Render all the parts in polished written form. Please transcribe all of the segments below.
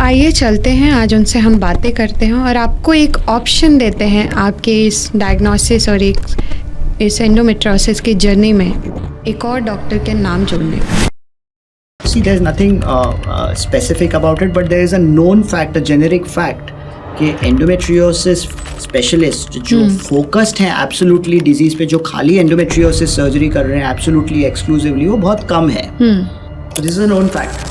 आइए चलते हैं, आज उनसे हम बातें करते हैं और आपको एक ऑप्शन देते हैं आपके इस डायग्नोसिस और इस एंडोमेट्रियोसिस की जर्नी में एक और डॉक्टर के नाम जोड़ने का। See, there's nothing specific about it, but there is a known fact, a generic fact कि endometriosis specialist जो focused हैं absolutely disease पे, जो खाली endometriosis surgery कर रहे हैं absolutely exclusively, वो बहुत कम है. So this is a known fact.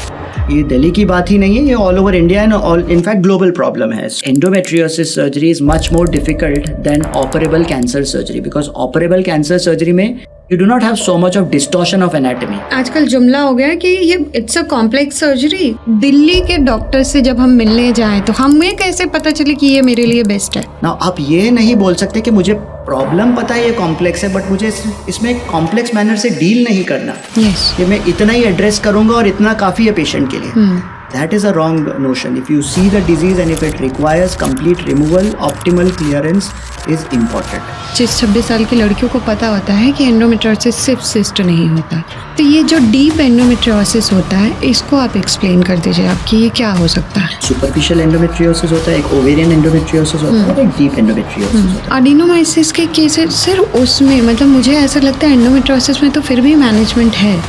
ये दिल्ली की बात ही नहीं है, ये all over India and all in fact global problem है. Endometriosis surgery is much more difficult than operable cancer surgery because operable cancer surgery में you do not have so much of distortion of anatomy. आजकल जुमला हो गया है कि ये it's a complex surgery. Delhi के डॉक्टर से जब हम मिलने जाएं तो हमें कैसे पता चले कि ये मेरे लिए बेस्ट है? Now आप ये नहीं बोल सकते कि मुझे प्रॉब्लम पता है ये कॉम्प्लेक्स है, बट मुझे इसमें कॉम्प्लेक्स मैनर से डील नहीं करना. Yes. कि मैं इतना ही एड्रेस करूंगा और इतना काफ़ी है पेशेंट के लिए. That is a wrong notion. If you see the disease and if it requires complete removal, optimal clearance is important. 26 साल की लड़कियों को पता होता है कि एंडोमेट्रियोसिस सिर्फ सिस्ट नहीं होता. तो ये जो डीप एंडोमेट्रियोसिस होता है इसको आप एक्सप्लेन कर दीजिए आपकी ये क्या हो सकता है? सुपरफिशियल एंडोमेट्रियोसिस होता है, एक ओवेरियन एंडोमेट्रियोसिस होता है और एक डीप एंडोमेट्रियोसिस होता है. एडिनोमाइसिस के केसेस सिर्फ उसमें, मतलब मुझे ऐसा लगता है एंडोमेट्रियोसिस में तो फिर भी मैनेजमेंट है,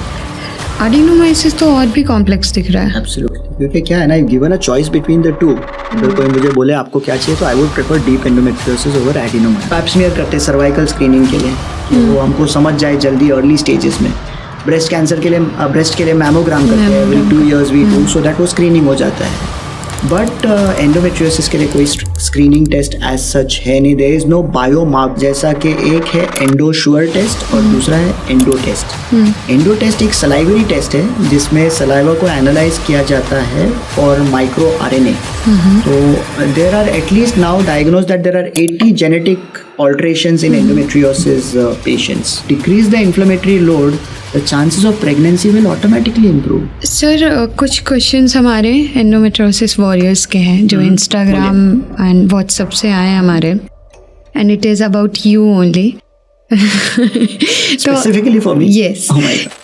एडिनोमाइसिस तो और भी कॉम्प्लेक्स दिख रहा है. एब्सोल्युटली, क्योंकि क्या है ना, given a choice between the two, अगर कोई मुझे बोले आपको क्या चाहिए तो I would prefer deep endometriosis over adenomyosis. Pap smear करते हैं सर्वाइकल स्क्रीनिंग के लिए कि वो हमको समझ जाए जल्दी अर्ली स्टेजेस में. ब्रेस्ट कैंसर के लिए, ब्रेस्ट के लिए मैमोग्राम करते हैं every 2 years we do, so that वो स्क्रीनिंग हो जाता है. बट एंडोमेट्रियोसिस के लिए कोई स्क्रीनिंग टेस्ट एज सच है नहीं. देयर इज नो बायोमार्क, जैसा कि एक है एंडोशुअर टेस्ट और दूसरा है एंडो टेस्ट. एंडो टेस्ट एक सलाइवरी टेस्ट है जिसमें सलाइवा को एनालाइज किया जाता है फॉर माइक्रो RNA. तो there are at least now diagnose that there are 80 genetic alterations in endometriosis patients. Decrease the inflammatory load, the chances of pregnancy will automatically improve. Sir कुछ questions हमारे endometriosis warriors के हैं जो Instagram and WhatsApp से आए हमारे, and it is about you only. Specifically for me? Yes. Oh my God.